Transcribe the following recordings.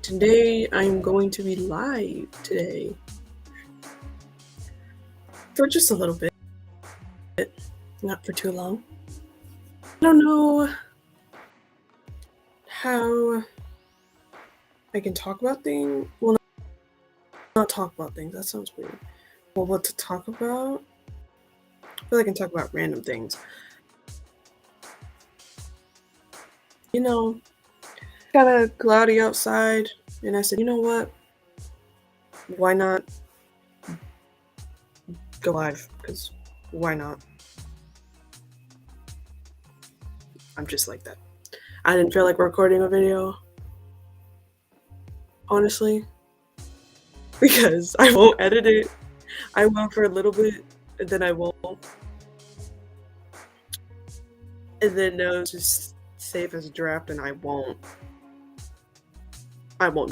Today I'm going to be live today for just a little bit, not for too long. I don't know how I can talk about things. Well, not talk about things. That sounds weird. Well, what to talk about? I feel like I can talk about random things. You know, kind of cloudy outside, and I said, you know what? Why not go live? Because why not? I'm just like that. I didn't feel like recording a video, honestly, because I won't edit it. I will for a little bit, and then I won't. And then no, just save as a draft, and I won't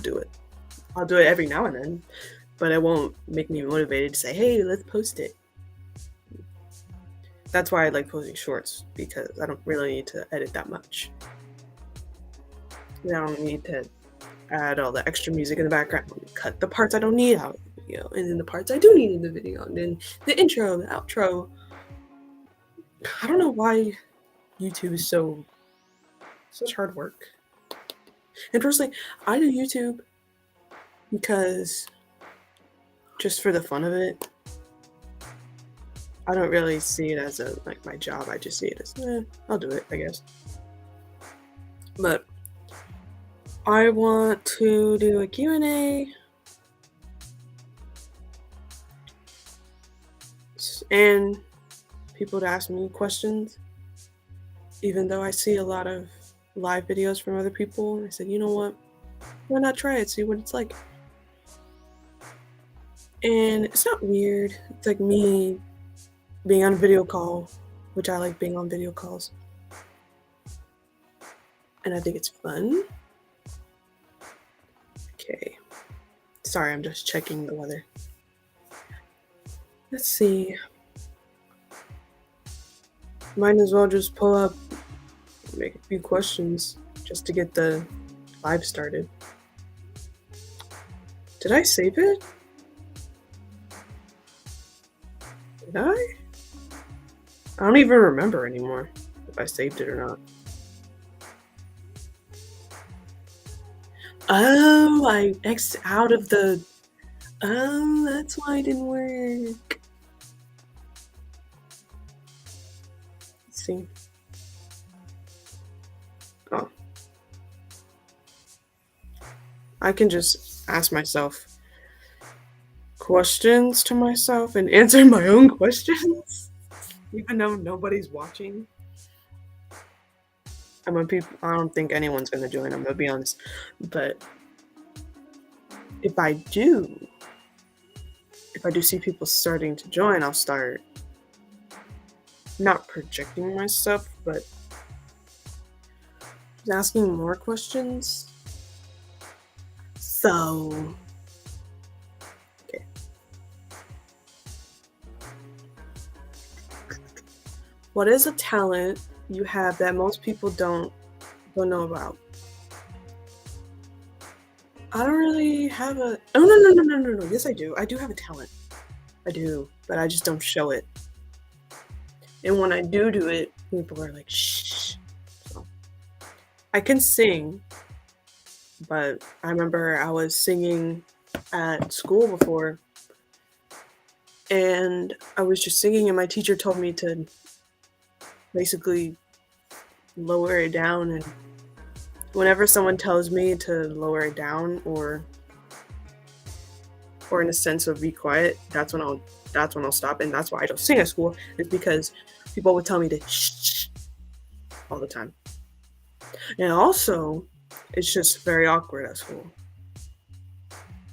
do it. I'll do it every now and then, but it won't make me motivated to say, hey, let's post it. That's why I like posting shorts, because I don't really need to edit that much. I don't need to add all the extra music in the background, cut the parts I don't need out of the video, and then the parts I do need in the video, and then the intro, the outro. I don't know why YouTube is such hard work. And personally, I do YouTube because just for the fun of it. I don't really see it as my job. I just see it as, I'll do it, I guess. But I want to do a Q&A and people to ask me questions, even though I see a lot of live videos from other people. I said, you know what? Why not try it? See what it's like. And it's not weird. It's like me being on a video call, which I like being on video calls. And I think it's fun. Okay. Sorry, I'm just checking the weather. Let's see. Might as well just pull up, make a few questions just to get the live started. Did I save it? Did I? I don't even remember anymore if I saved it or not. Oh, I X'd out of the... Oh, that's why it didn't work. Let's see. Oh. I can just ask myself questions to myself and answer my own questions, even though nobody's watching. I don't think anyone's gonna join, I'm gonna be honest. But if I do see people starting to join, I'll start not projecting myself, but asking more questions. So, okay. What is a talent you have that most people don't know about? I don't really have a... Oh, no. Yes, I do. I do have a talent. I do, but I just don't show it. And when I do it, people are like, shh. So, I can sing, but I remember I was singing at school before, and I was just singing, and my teacher told me to basically lower it down. And whenever someone tells me to lower it down, or in a sense of be quiet, that's when I'll stop. And that's why I don't sing at school, is because people would tell me to shh all the time. And also, it's just very awkward at school.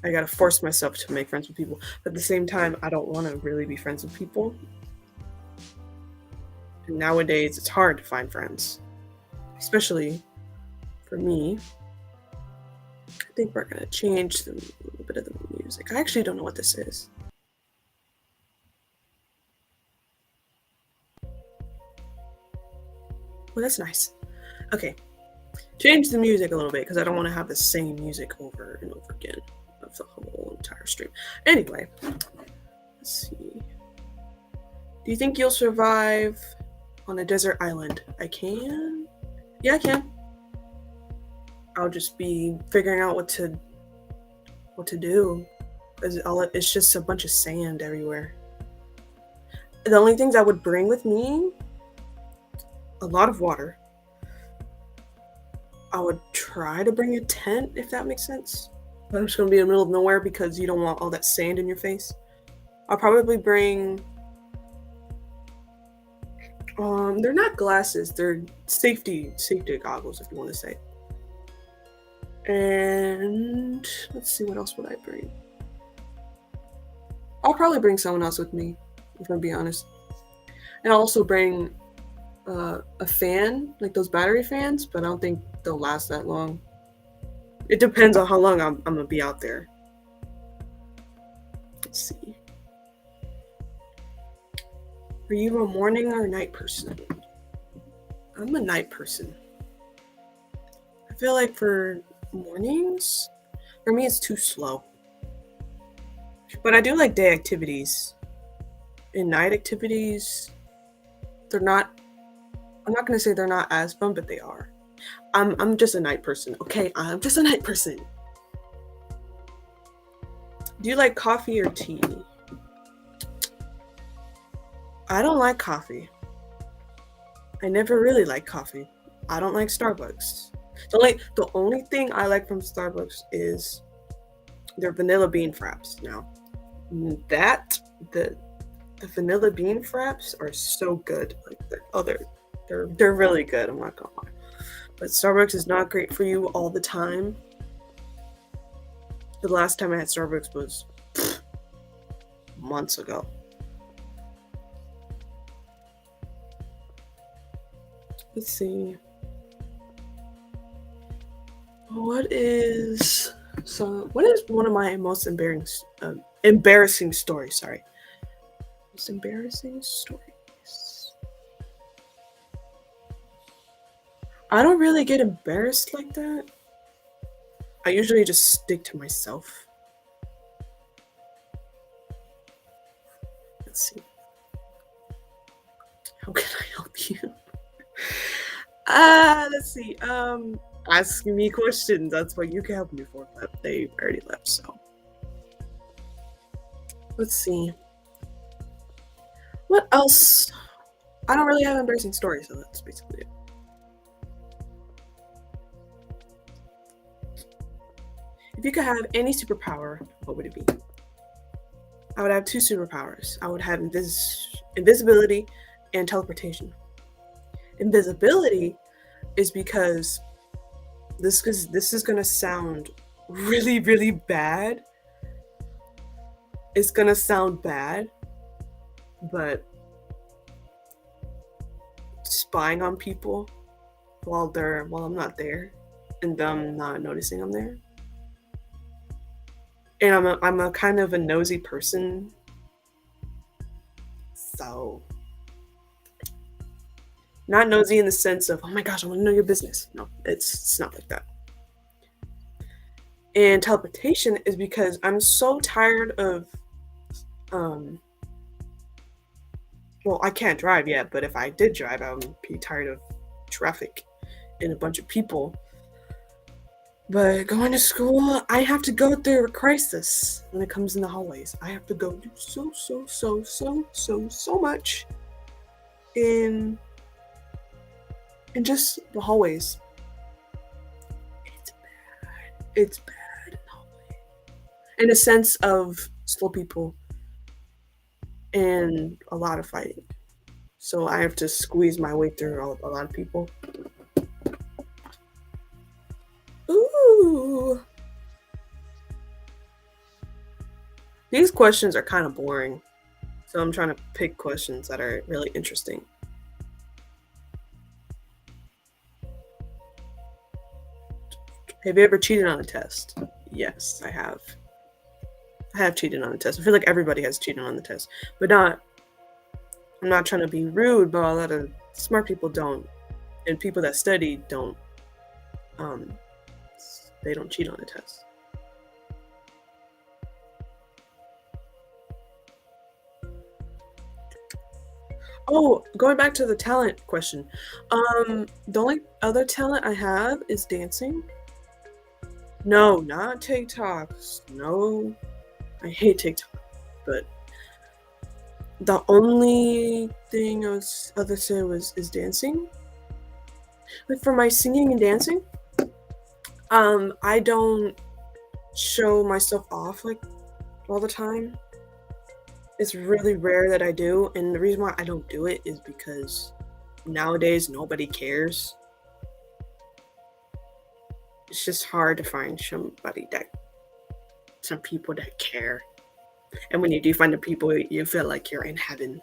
I gotta force myself to make friends with people. But at the same time, I don't want to really be friends with people. And nowadays, it's hard to find friends, especially for me. I think we're gonna change a little bit of the music. I actually don't know what this is. Well, that's nice. Okay. change the music a little bit because I don't want to have the same music over and over again of the whole entire stream. Anyway, let's see. Do you think you'll survive on a desert island? I can. Yeah, I can. I'll just be figuring out what to do. It's just a bunch of sand everywhere. The only things I would bring with me, a lot of water. I would try to bring a tent, if that makes sense. But I'm just going to be in the middle of nowhere because you don't want all that sand in your face. I'll probably bring... they're not glasses. They're safety goggles, if you want to say. And let's see, what else would I bring? I'll probably bring someone else with me, if I'm being honest. And I'll also bring a fan, like those battery fans, but I don't think they'll last that long. It depends on how long I'm gonna be out there. Let's see. Are you a morning or a night person? I'm a night person. I feel like for mornings, for me it's too slow. But I do like day activities. And night activities, I'm not gonna say they're not as fun, but they are. I'm just a night person. Okay, I'm just a night person. Do you like coffee or tea? I don't like coffee. I never really liked coffee. I don't like Starbucks. The only thing I like from Starbucks is their vanilla bean fraps. Now, the vanilla bean fraps are so good. Like they're really good. I'm not gonna lie. But Starbucks is not great for you all the time. The last time I had Starbucks was months ago. Let's see. What is one of my most embarrassing stories? Sorry. Most embarrassing stories. I don't really get embarrassed like that. I usually just stick to myself. Let's see. How can I help you? Let's see. Asking me questions. That's what you can help me for, but they already left, so. Let's see. What else? I don't really have embarrassing stories, so that's basically it. If you could have any superpower, what would it be? I would have two superpowers. I would have invisibility and teleportation. Invisibility is because this is gonna sound really, really bad. It's gonna sound bad, but spying on people while I'm not there, and them not noticing I'm there. And I'm a kind of a nosy person, so not nosy in the sense of, oh my gosh, I want to know your business. No, it's not like that. And teleportation is because I'm so tired of, well, I can't drive yet, but if I did drive, I would be tired of traffic and a bunch of people. But going to school, I have to go through a crisis when it comes in the hallways. I have to go do so much in just the hallways. It's bad in the hallway. In a sense of slow people and a lot of fighting. So I have to squeeze my way through a lot of people. Ooh. These questions are kind of boring. So I'm trying to pick questions that are really interesting. Have you ever cheated on a test? Yes, I have. I have cheated on a test. I feel like everybody has cheated on the test. But I'm not trying to be rude, but a lot of smart people don't. And people that study don't um, they don't cheat on the test. Oh, going back to the talent question. The only other talent I have is dancing. No, not TikToks. No, I hate TikTok. But the only thing I was other say was is dancing. Like for my singing and dancing, I don't show myself off like all the time. It's really rare that I do, and the reason why I don't do it is because nowadays nobody cares. It's just hard to find some people that care. And when you do find the people, you feel like you're in heaven.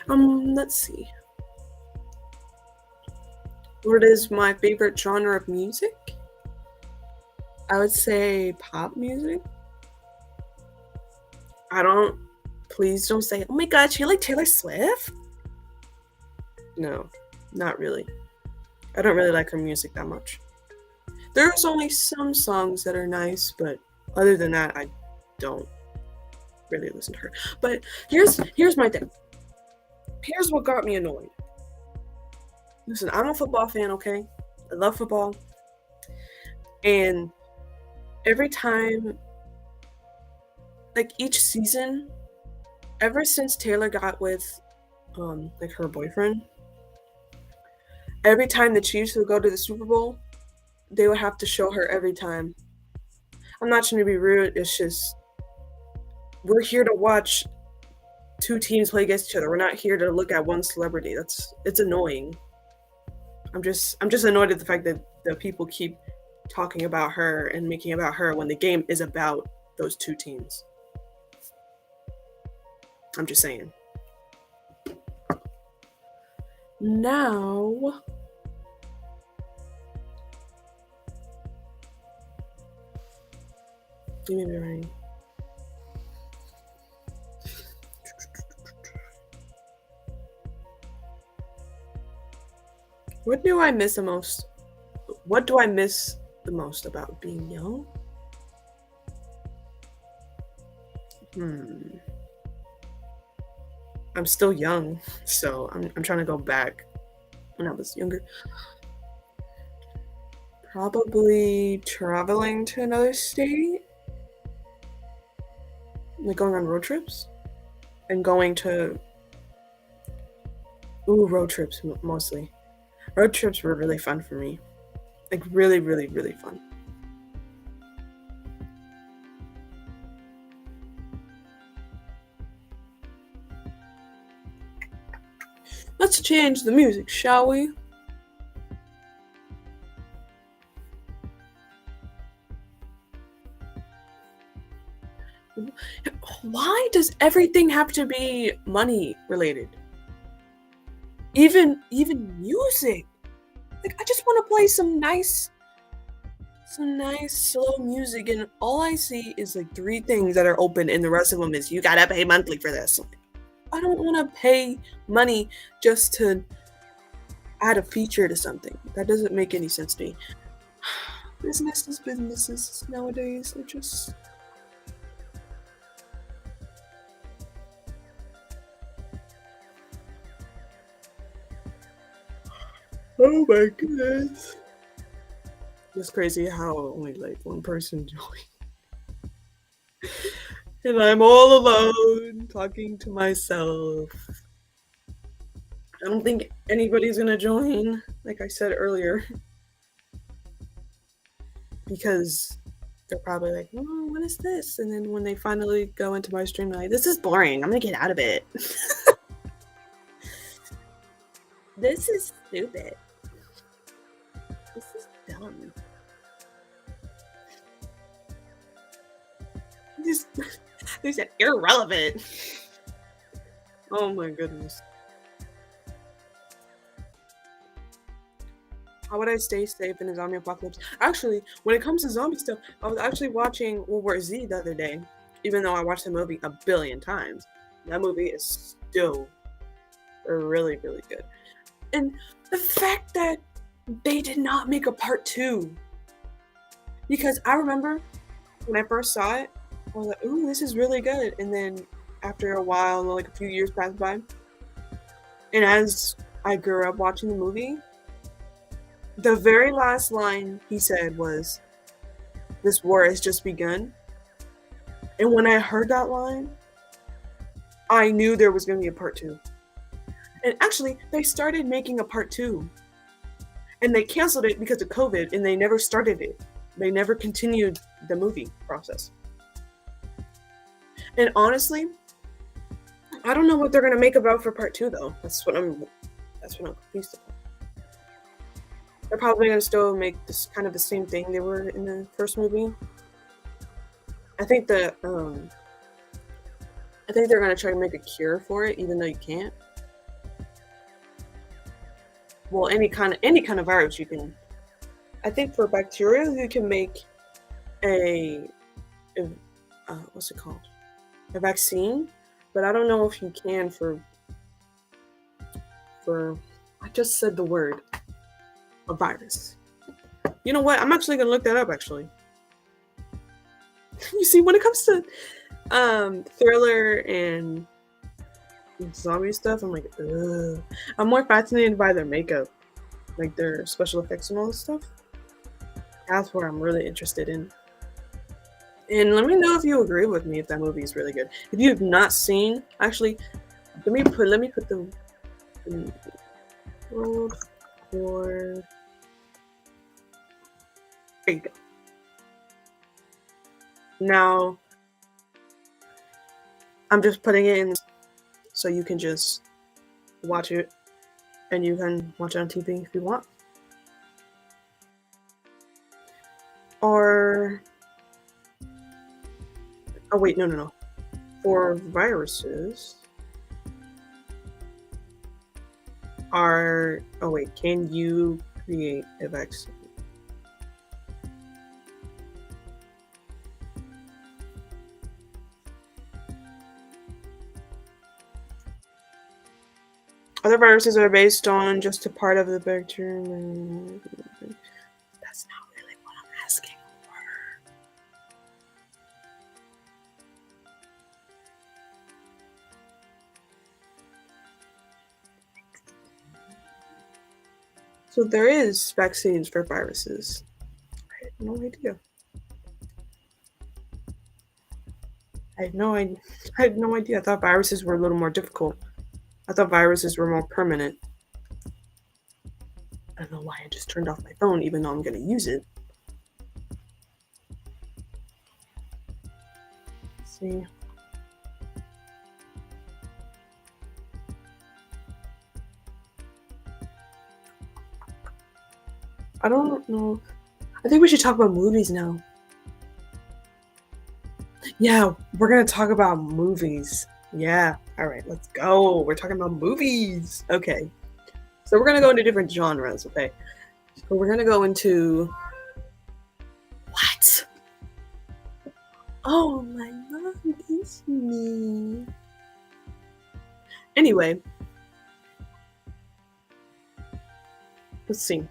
Let's see. What is my favorite genre of music? I would say pop music. Please don't say, oh my god, you like Taylor Swift? No, not really. I don't really like her music that much. There's only some songs that are nice, but other than that, I don't really listen to her. But here's my thing. Here's what got me annoyed. Listen, I'm a football fan, okay? I love football. And every time, like each season, ever since Taylor got with like her boyfriend, every time the Chiefs would go to the Super Bowl, they would have to show her every time. I'm not trying to be rude, it's just we're here to watch two teams play against each other. We're not here to look at one celebrity. It's annoying. I'm just annoyed at the fact that the people keep talking about her and making about her when the game is about those two teams. I'm just saying. Now, give me the ring. What do I miss the most? What do I miss the most about being young? I'm still young, so I'm trying to go back when I was younger. Probably traveling to another state, like going on road trips, and going to road trips mostly. Road trips were really fun for me, like really, really, really fun. Let's change the music, shall we? Why does everything have to be money related? Even music. Like I just want to play some nice slow music, and all I see is like 3 things that are open, and the rest of them is you gotta pay monthly for this. I don't want to pay money just to add a feature to something. That doesn't make any sense to me. Businesses nowadays are just. Oh my goodness. It's crazy how only like one person joined. And I'm all alone talking to myself. I don't think anybody's gonna join, like I said earlier. Because they're probably like, oh, what is this? And then when they finally go into my stream, they're like, this is boring. I'm gonna get out of it. This is stupid. This is dumb. They said irrelevant. Oh my goodness. How would I stay safe in a zombie apocalypse? Actually, when it comes to zombie stuff, I was actually watching World War Z the other day, even though I watched the movie a billion times. That movie is still really, really good. And the fact that They did not make a part two because I remember when I first saw it, I was like, "Ooh, this is really good." And then after a while, like a few years passed by, and as I grew up watching the movie, the very last line he said was, "This war has just begun." And when I heard that line, I knew there was going to be a part two. And actually, they started making a part two, and they canceled it because of COVID, and they never started it. They never continued the movie process. And honestly, I don't know what they're gonna make about for part two though. That's what I'm confused about. They're probably gonna still make this kind of the same thing they were in the first movie. I think the I think they're gonna try to make a cure for it, even though you can't. Well, any kind of virus you can. I think for bacteria you can make a what's it called? A vaccine, but I don't know if you can for I just said the word a virus. You know what? I'm actually gonna look that up. Actually, you see, when it comes to thriller and zombie stuff, I'm like, ugh. I'm more fascinated by their makeup, like their special effects and all this stuff. That's what I'm really interested in. And let me know if you agree with me if that movie is really good. If you have not seen, actually, let me put the World War. There you go. Now I'm just putting it in so you can just watch it, and you can watch it on TV if you want. Or oh wait, no. For viruses can you create a vaccine? Other viruses are based on just a part of the bacterium. That's not really what I'm asking for. So there is vaccines for viruses. I had no idea. I had no idea. I thought viruses were a little more difficult. I thought viruses were more permanent. I don't know why I just turned off my phone, even though I'm gonna use it. Let's see. I don't know. I think we should talk about movies now. Yeah, we're gonna talk about movies. Yeah. All right, let's go. We're talking about movies. Okay. So we're gonna go into different genres. Okay. So we're gonna go into what? Oh my god, it's me. Anyway, let's see.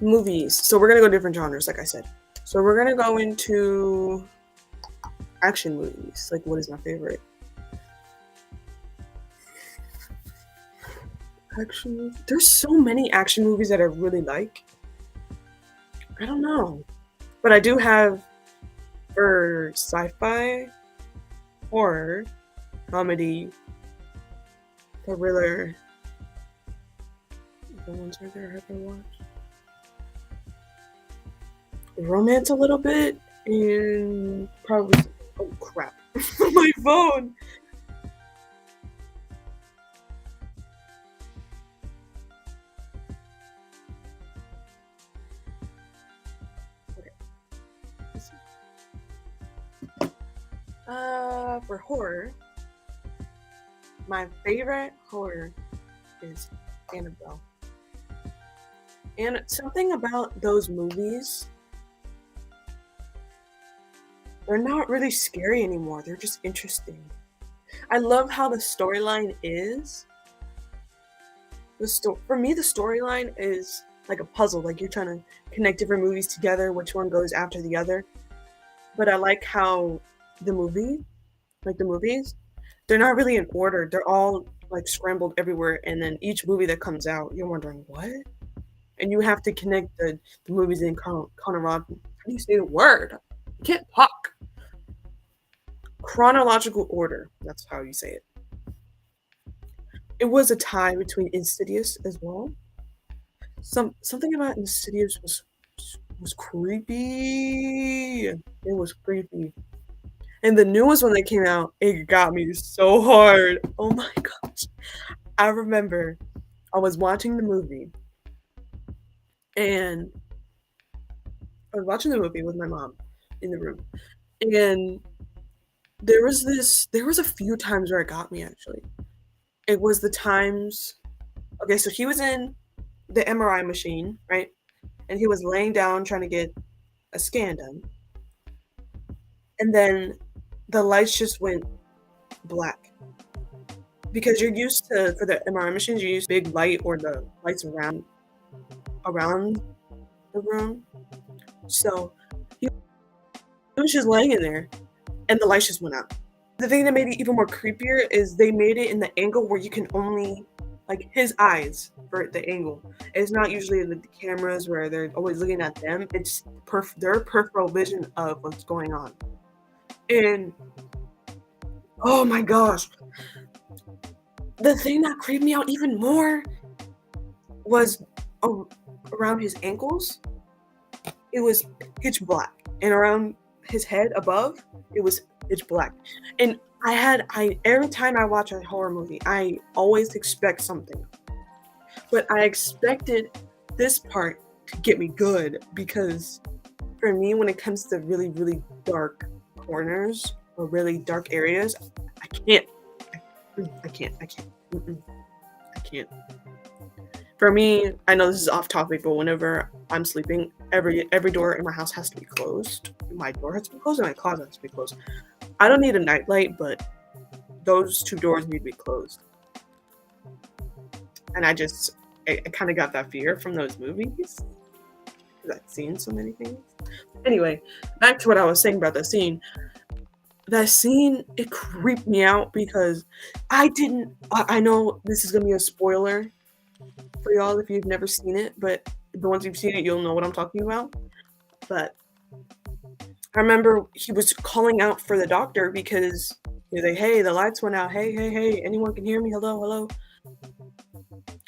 Movies. So we're gonna go different genres, like I said. So we're gonna go into action movies. Like, what is my favorite? Action movie. There's so many action movies that I really like. I don't know. But I do have for sci-fi, horror, comedy, thriller. The ones right there I haven't watched. Romance a little bit, and probably oh crap. My phone. Okay. For horror, my favorite horror is Annabelle. And something about those movies, they're not really scary anymore. They're just interesting. I love how the storyline is. For me, the storyline is like a puzzle, like you're trying to connect different movies together, which one goes after the other. But I like how the movie, like the movies, they're not really in order. They're all like scrambled everywhere, and then each movie that comes out, you're wondering what, and you have to connect the movies in chronological. How do you say the word? I can't talk. Chronological order. That's how you say it. It was a tie between Insidious as well. Something about Insidious was creepy. It was creepy. And the newest one that came out, it got me so hard. Oh my gosh. I remember I was watching the movie and I was watching the movie with my mom in the room. And there was a few times where it got me actually. It was the times, okay, so he was in the MRI machine, right? And he was laying down trying to get a scan done. And then the lights just went black. Because you're used to, for the MRI machines, you use big light or the lights around the room. So he was just laying in there and the lights just went out. The thing that made it even more creepier is they made it in the angle where you can only, like his eyes for the angle. It's not usually the cameras where they're always looking at them. It's their peripheral vision of what's going on. And oh my gosh, the thing that creeped me out even more was around his ankles. It was pitch black, and around his head above, it was pitch black. And I every time I watch a horror movie, I always expect something, but I expected this part to get me good because for me, when it comes to really really dark corners or really dark areas, I can't. I can't. I can't. For me, I know this is off topic, but whenever I'm sleeping, every door in my house has to be closed. My door has to be closed, and my closet has to be closed. I don't need a nightlight, but those two doors need to be closed. And I kind of got that fear from those movies because I've seen so many things. Anyway, back to what I was saying about the scene. That scene, it creeped me out because I know this is gonna be a spoiler for y'all if you've never seen it, but the ones who've seen it, you'll know what I'm talking about. But I remember he was calling out for the doctor because he was like, hey, the lights went out. Hey, anyone can hear me? Hello.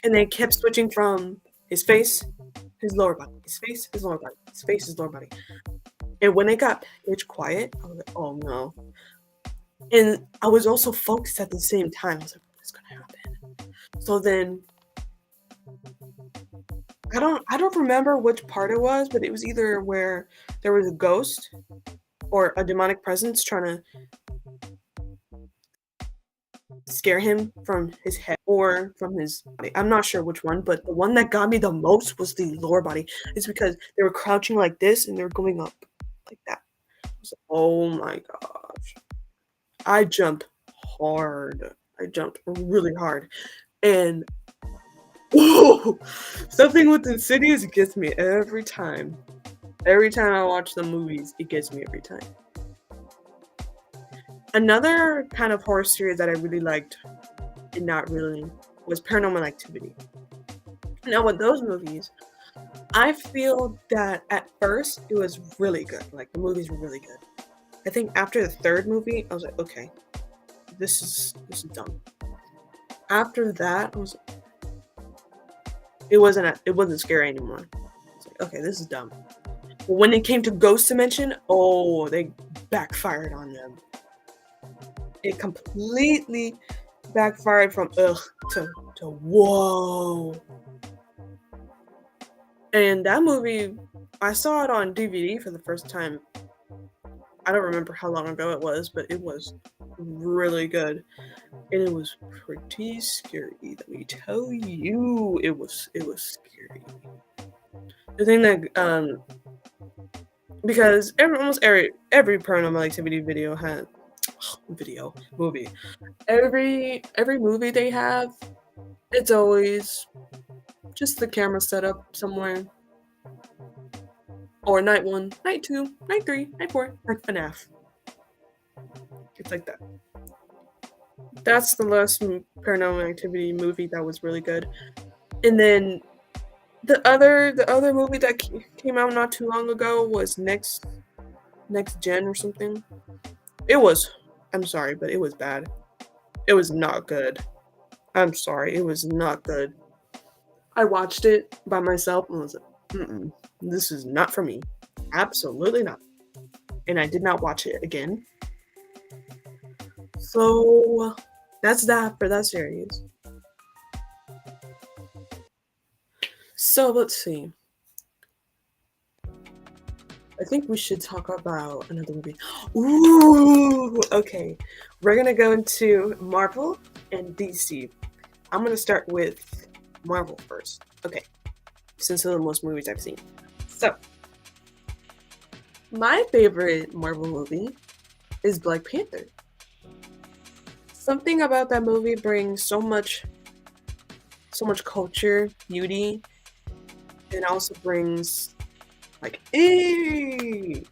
And they kept switching from his face, his lower body, his face, his lower body, his face, his lower body. And when it got pitch quiet, I was like, oh no. And I was also focused at the same time. I was like, what's gonna happen? So then I don't remember which part it was, but it was either where there was a ghost or a demonic presence trying to scare him from his head or from his body. I'm not sure which one, but the one that got me the most was the lower body. It's because they were crouching like this and they were going up like that. I was like, oh my gosh. I jumped hard. I jumped really hard. And whoa, something with Insidious gets me every time. Every time I watch the movies, it gets me every time. Another kind of horror series that I really liked, and not really, was Paranormal Activity. Now, with those movies, I feel that at first it was really good. Like, the movies were really good. I think after the third movie, I was like, okay, this is dumb. After that, it wasn't scary anymore. It's like, okay, this is dumb. But when it came to Ghost Dimension, oh, they backfired on them. It completely backfired from ugh to whoa. And that movie, I saw it on DVD for the first time. I don't remember how long ago it was, but it was really good. And it was pretty scary, let me tell you. It was scary. The thing that because almost every Paranormal Activity video had movie. Every movie they have, it's always Just the camera set up somewhere. Or night 1, night 2, night 3, night 4, like FNAF. It's like that. That's the last Paranormal Activity movie that was really good. And then the other movie that came out not too long ago was Next Gen or something. It was, I'm sorry, but it was bad. It was not good. I'm sorry, it was not good. I watched it by myself and was like, this is not for me. Absolutely not. And I did not watch it again. So that's that for that series. So let's see. I think we should talk about another movie. Ooh, okay. We're gonna go into Marvel and DC. I'm gonna start with Marvel first. Okay. Since they're the most movies I've seen. So, my favorite Marvel movie is Black Panther. Something about that movie brings so much culture, beauty, and also brings like, and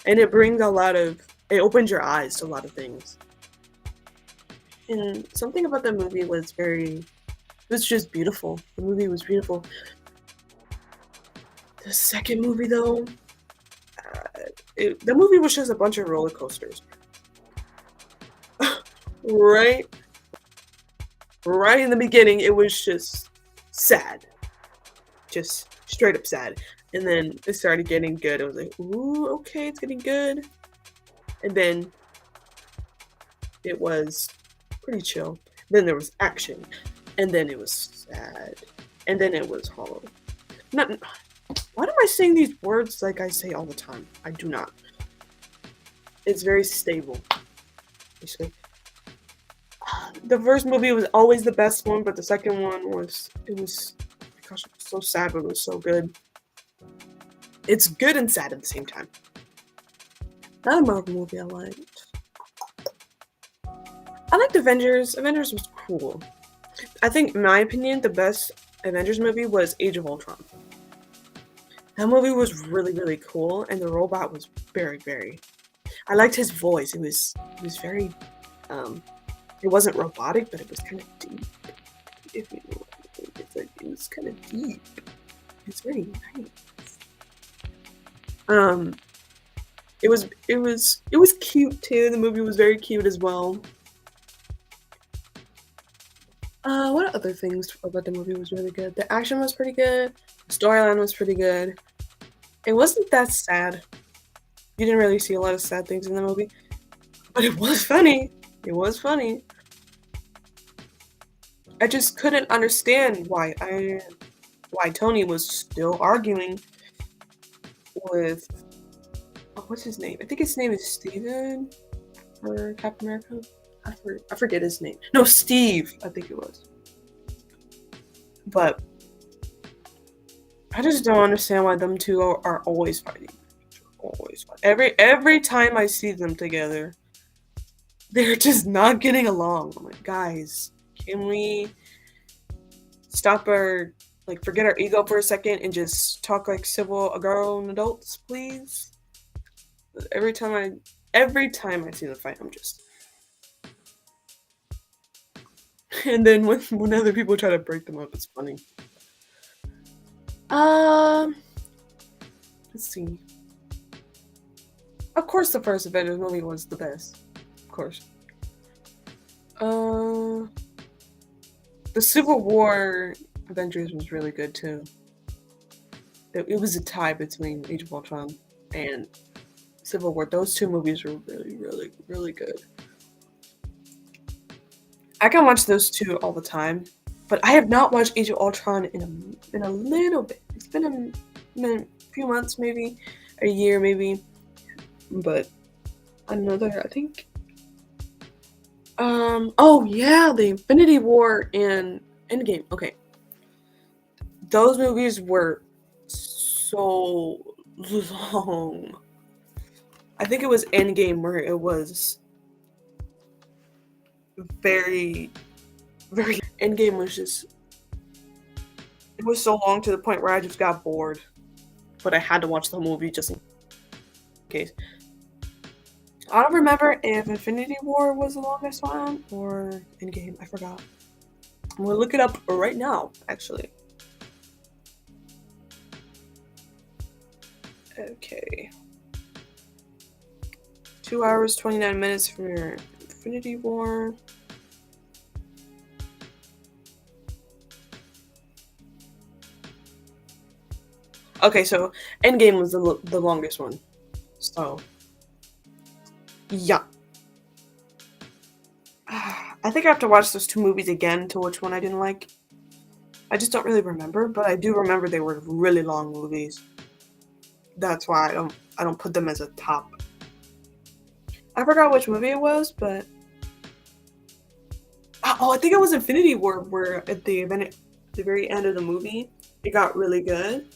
it brings it opens your eyes to a lot of things. And something about that movie it was just beautiful. The movie was beautiful. The second movie, though, the movie was just a bunch of roller coasters. right in the beginning, it was just sad. Just straight up sad. And then it started getting good. I was like, ooh, okay, it's getting good. And then it was pretty chill. Then there was action. And then it was sad. And then it was hollow. Why am I saying these words like I say all the time? I do not. It's very stable. Basically. The first movie was always the best one, but the second one was, gosh, it was so sad, but it was so good. It's good and sad at the same time. Another Marvel movie I liked. I liked Avengers. Avengers was cool. I think, in my opinion, the best Avengers movie was Age of Ultron. That movie was really, really cool, and the robot was very, very. I liked his voice. It was very. It wasn't robotic, but it was kind of deep. If you know what I mean. It's like it was kind of deep. It's very nice. It was cute too. The movie was very cute as well. What other things about the movie was really good? The action was pretty good. The storyline was pretty good. It wasn't that sad. You didn't really see a lot of sad things in the movie, but it was funny. It was funny. I just couldn't understand why Tony was still arguing with what's his name? I think his name is Steven for Captain America. I forget his name. No, Steve. I think it was. But I just don't understand why them two are always fighting. Always fighting. Every time I see them together, they're just not getting along. I'm like, guys, can we stop forget our ego for a second and just talk like civil grown adults, please? Every time I see them fight, I'm just. And then when other people try to break them up, it's funny. Let's see. Of course, the first Avengers movie was the best. Of course. The Civil War Avengers was really good too. It was a tie between Age of Ultron and Civil War. Those two movies were really, really, really good. I can watch those two all the time, but I have not watched Age of Ultron in a little bit. It's been a few months, maybe a year, maybe. But I think. Oh yeah, the Infinity War and Endgame. Okay, those movies were so long. I think it was Endgame where it was very, very. Endgame was just. It was so long to the point where I just got bored. But I had to watch the whole movie just in case. I don't remember if Infinity War was the longest one or Endgame. I forgot. I'm gonna look it up right now, actually. Okay. 2 hours, 29 minutes for Infinity War. Okay, so Endgame was the longest one. So, yeah. I think I have to watch those two movies again to which one I didn't like. I just don't really remember, but I do remember they were really long movies. That's why I don't put them as a top. I forgot which movie it was, but I think it was Infinity War, where at the very end of the movie, it got really good.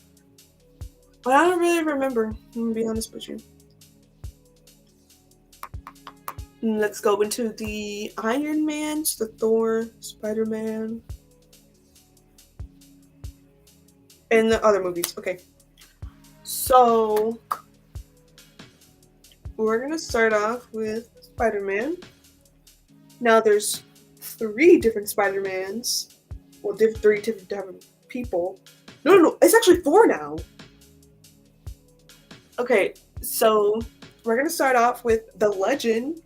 But I don't really remember. I'm gonna be honest with you. Let's go into the Iron Mans, the Thor, Spider-Man, and the other movies. Okay. So, we're going to start off with Spider-Man. Now, there's 3 different Spider-Mans. Well, 3 different people. No. It's actually 4 now. Okay, so we're going to start off with the legend,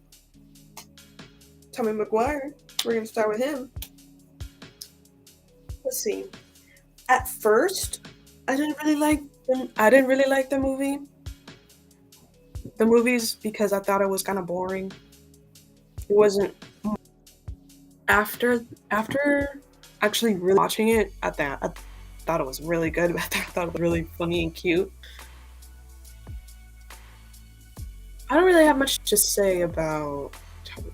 Tobey Maguire. We're going to start with him. Let's see. At first, I didn't really like the movie. The movies, because I thought it was kind of boring. It wasn't. After actually really watching it, I thought it was really good. I thought it was really funny and cute. I don't really have much to say about Tobey.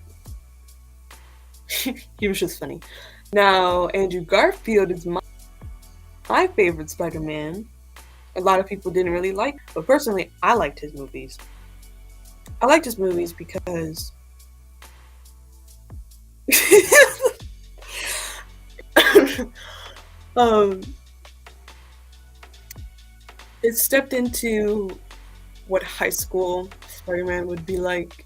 He was just funny. Now, Andrew Garfield is my favorite Spider-Man. A lot of people didn't really like, but personally, I liked his movies. I liked his movies because it stepped into what high school Spider-Man would be like.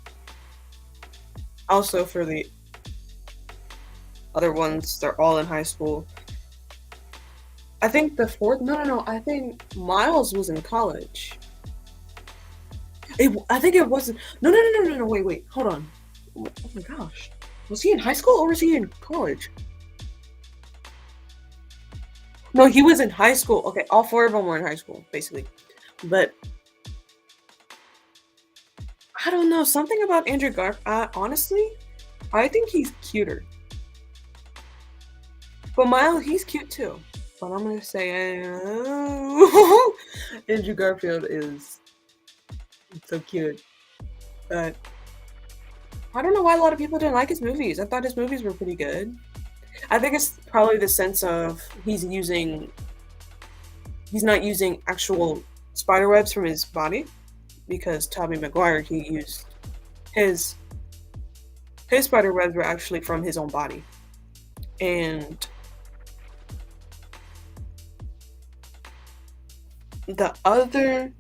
Also, for the other ones, they're all in high school. I think the fourth. No. I think Miles was in college. I think it wasn't. No. Wait. Hold on. Oh my gosh. Was he in high school or was he in college? No, he was in high school. Okay, all 4 of them were in high school, basically. But I don't know. Something about Andrew Garfield. Honestly, I think he's cuter. But Miles, he's cute too. But I'm gonna say Andrew Garfield is so cute. But I don't know why a lot of people didn't like his movies. I thought his movies were pretty good. I think it's probably the sense of he's not using actual spider webs from his body, because Tobey Maguire, he used his spider webs were actually from his own body. And the other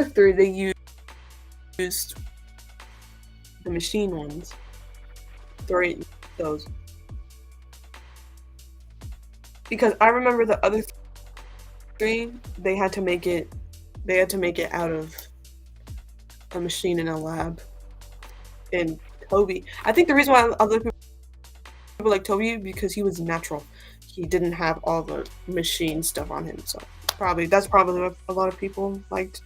3, they used the machine ones. Those. Because I remember the other 3, they had to make it out of a machine in a lab. And Tobey, I think the reason why other people like Tobey, because he was natural. He didn't have all the machine stuff on him, so that's probably what a lot of people liked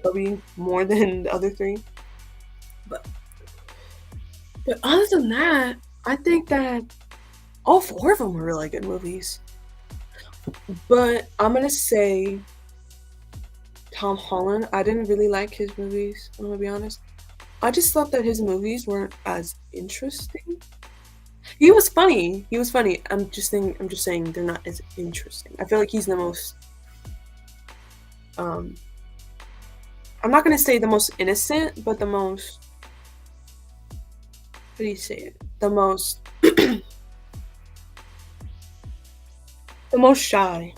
Tobey more than the other 3. But other than that, I think that all 4 of them were really good movies. But I'm gonna say Tom Holland. I didn't really like his movies, I'm gonna be honest. I just thought that his movies weren't as interesting. He was funny. I'm just saying they're not as interesting. I feel like he's the most. I'm not gonna say the most innocent, but the most. How do you say it? The most. The most shy,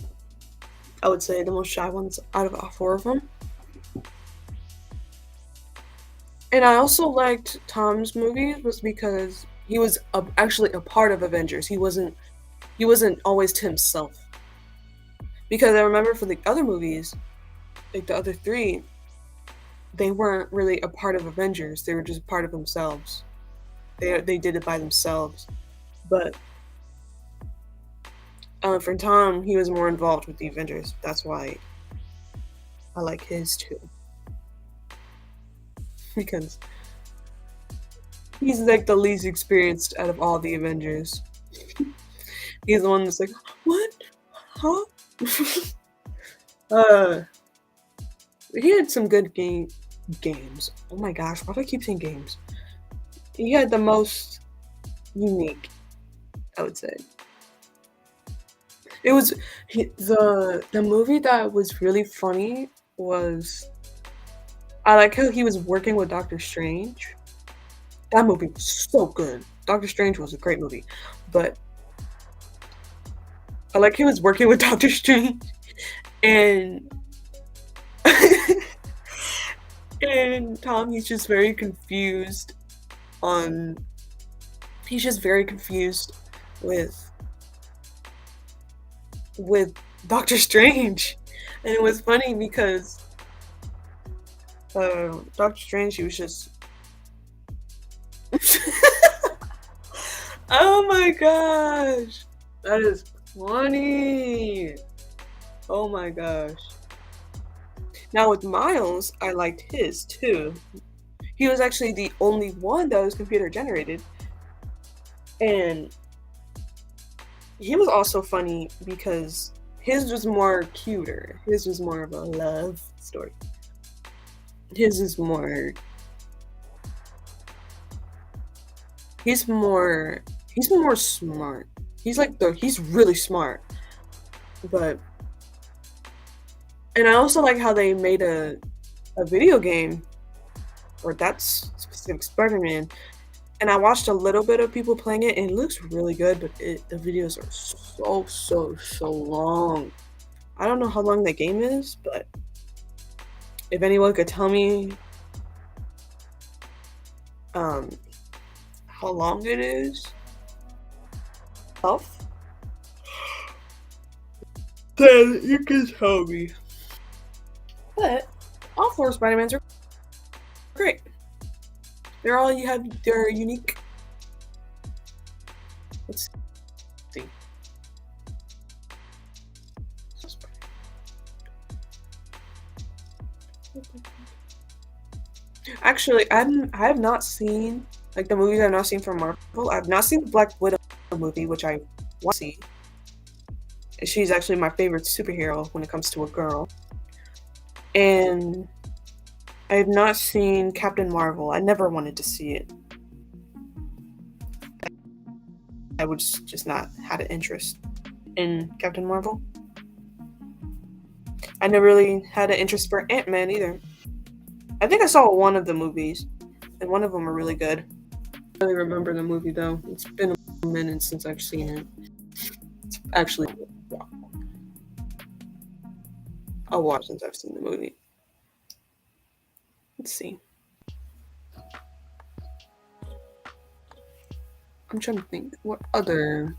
I would say, the most shy ones out of all four of them. And I also liked Tom's movies was because he was actually a part of Avengers. He wasn't always to himself. Because I remember for the other movies, like the other three, they weren't really a part of Avengers. They were just part of themselves. They did it by themselves. But for Tom, he was more involved with the Avengers. That's why I like his too. Because he's like the least experienced out of all the Avengers. He's the one that's like, what? Huh? uh, he had some good games. Oh my gosh, why do I keep saying games? He had the most unique, I would say. It was the movie that was really funny was I like how he was working with Doctor Strange. That movie was so good. Doctor Strange was a great movie, but I like he was working with Doctor Strange and and Tom he's just very confused on he's just very confused with with Doctor Strange. And it was funny because Doctor Strange he was just oh my gosh. That is funny. Oh my gosh. Now with Miles, I liked his too. He was actually the only one that was computer generated. And he was also funny because his was more cuter. His was more of a love story. His is more he's more smart. He's really smart. But and I also like how they made a video game or that's specific Spider-Man. And I watched a little bit of people playing it, and it looks really good, but the videos are so long. I don't know how long the game is, but if anyone could tell me um, how long it is, tough, then you can tell me. But all four Spider-Mans are great. They're unique. Let's see. Actually, I have not seen like the movies I've not seen from Marvel. I've not seen the Black Widow movie, which I want to see. She's actually my favorite superhero when it comes to a girl. And I have not seen Captain Marvel. I never wanted to see it. I would just not had an interest in Captain Marvel. I never really had an interest for Ant-Man either. I think I saw one of the movies, and one of them are really good. I really remember the movie though. It's been a minute since I've seen it. It's actually a while since I've seen the movie. Let's see. I'm trying to think. What other?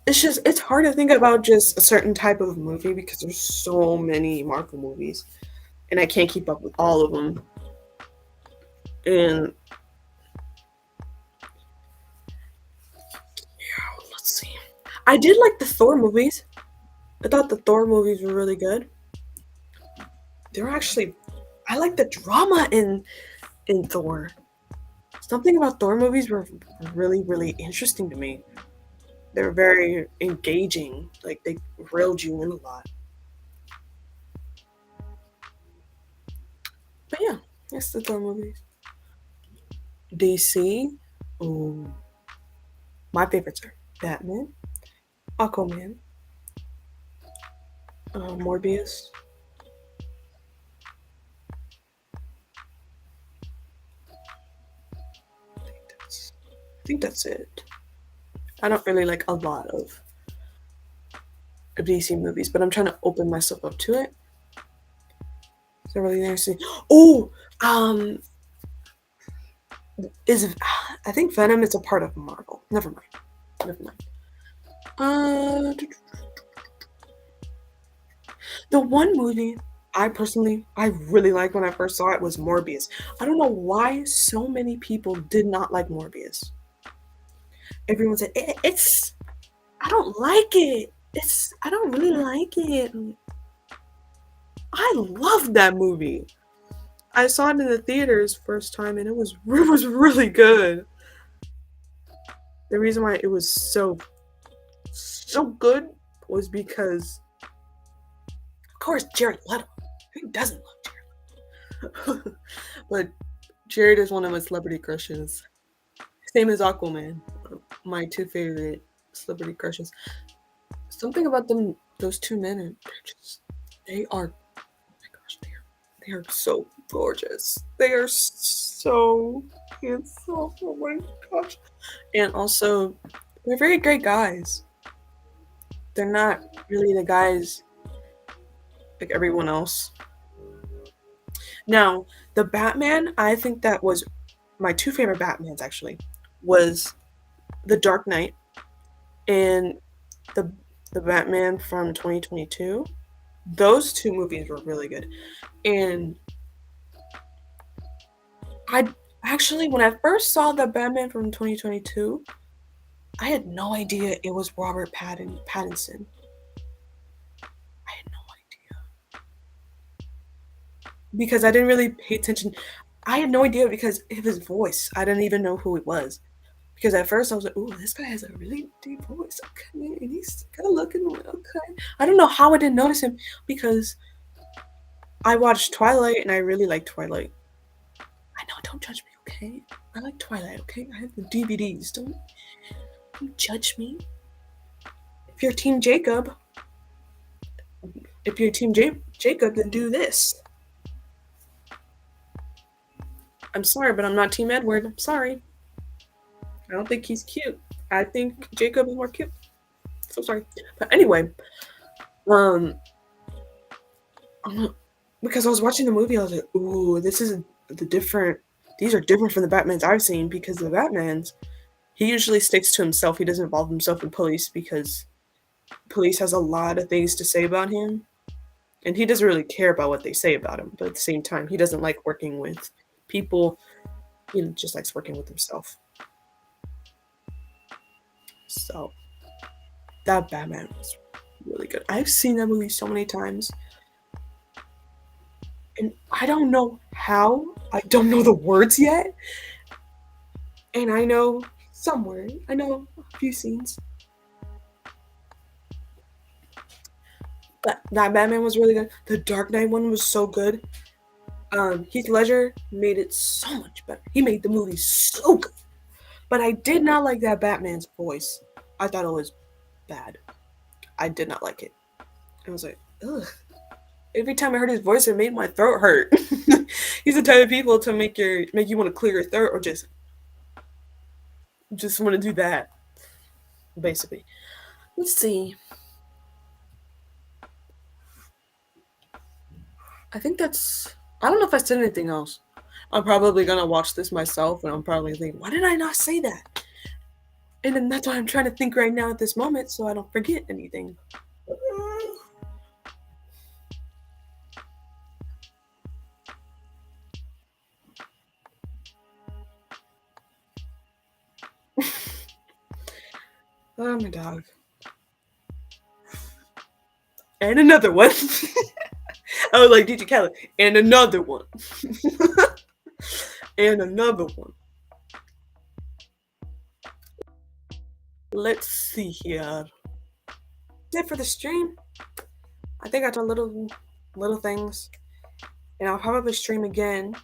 It's hard to think about just a certain type of movie because there's so many Marvel movies, and I can't keep up with all of them. And yeah, let's see. I did like the Thor movies. I thought the Thor movies were really good. They're actually, I like the drama in Thor. Something about Thor movies were really interesting to me. They're very engaging. Like they reeled you in a lot. But yeah, that's the Thor movies. DC. Ooh, my favorites are Batman, Aquaman, Morbius. I think that's it. I don't really like a lot of DC movies, but I'm trying to open myself up to it. It's really nice. Oh, um, is I think Venom is a part of Marvel. Never mind. Never mind. The one movie I really liked when I first saw it was Morbius. I don't know why so many people did not like Morbius. Everyone said it's. I don't like it. I don't really like it. I loved that movie. I saw it in the theaters first time, and it was really good. The reason why it was so good was because, of course, Jared Leto. Who doesn't love Jared Leto? But Jared is one of my celebrity crushes. Same as Aquaman. My two favorite celebrity crushes. Something about them, those two men, they are, oh my gosh, they are so gorgeous. They are so handsome. Oh my gosh. And also, they're very great guys. They're not really the guys like everyone else. Now, the Batman, I think that was my two favorite Batmans actually, was The Dark Knight and the Batman from 2022. Those two movies were really good. And I actually, when I first saw the Batman from 2022, I had no idea it was Robert Pattinson. I had no idea because I didn't really pay attention. I had no idea because of his voice. I didn't even know who it was. Because at first I was like, "Ooh, this guy has a really deep voice. Okay, and he's kind of looking okay." I don't know how I didn't notice him because I watched Twilight and I really like Twilight. I know, don't judge me, okay? I like Twilight, okay? I have the DVDs. Don't judge me. If you're Team Jacob, Jacob, then do this. I'm sorry, but I'm not Team Edward. I'm sorry. I don't think he's cute. I think Jacob is more cute. So sorry. But anyway, um, because I was watching the movie, I was like, ooh, these are different from the Batmans I've seen because the Batmans, he usually sticks to himself. He doesn't involve himself in police because police has a lot of things to say about him. And he doesn't really care about what they say about him. But at the same time, he doesn't like working with people. He just likes working with himself. So that Batman was really good. I've seen that movie so many times. And I don't know how. I don't know the words yet. And I know somewhere. I know a few scenes. But that Batman was really good. The Dark Knight one was so good. Heath Ledger made it so much better. He made the movie so good. But I did not like that Batman's voice. I thought it was bad. I did not like it. I was like, ugh. Every time I heard his voice, it made my throat hurt. He's the type of people to make you want to clear your throat or just want to do that. Basically. Let's see. I think that's. I don't know if I said anything else. I'm probably gonna watch this myself, and I'm probably thinking, why did I not say that? And then that's why I'm trying to think right now at this moment, so I don't forget anything. Oh, my dog. And another one. I was like, DJ Khaled. And another one. And another one. Let's see here. That's it for the stream. I think I did little things. And I'll probably stream again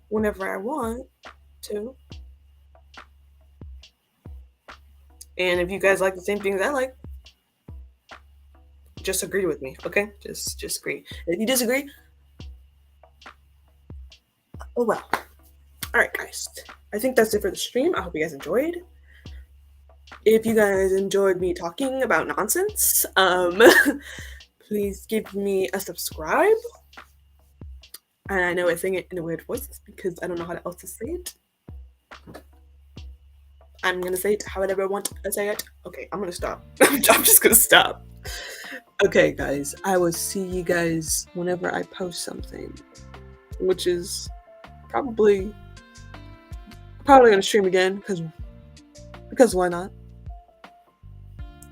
whenever I want to. And if you guys like the same things I like, just agree with me, okay? Just agree. If you disagree, oh well. Alright, guys. I think that's it for the stream. I hope you guys enjoyed. If you guys enjoyed me talking about nonsense, please give me a subscribe. And I know I sing it in a weird voice because I don't know how else to say it. I'm gonna say it however I want to say it. Okay, I'm gonna stop. I'm just gonna stop. Okay, guys, I will see you guys whenever I post something, which is probably gonna stream again because why not?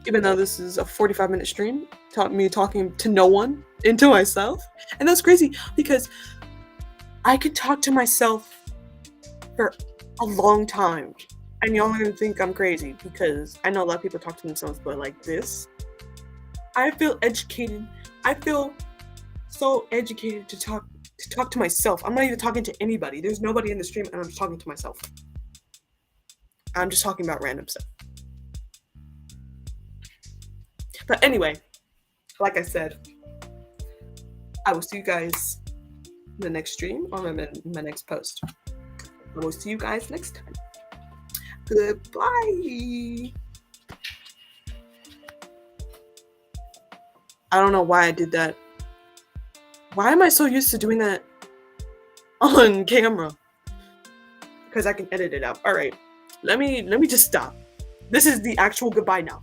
Even though this is a 45-minute stream, me talking to no one, into myself, and that's crazy because I could talk to myself for a long time, and y'all are gonna think I'm crazy because I know a lot of people talk to themselves, but like this, I feel educated. I feel so educated to talk to myself. I'm not even talking to anybody. There's nobody in the stream, and I'm just talking to myself. I'm just talking about random stuff. But anyway, like I said, I will see you guys in the next stream or my next post. I will see you guys next time. Goodbye. I don't know why I did that. Why am I so used to doing that on camera? Because I can edit it out. All right, let me just stop. This is the actual goodbye now.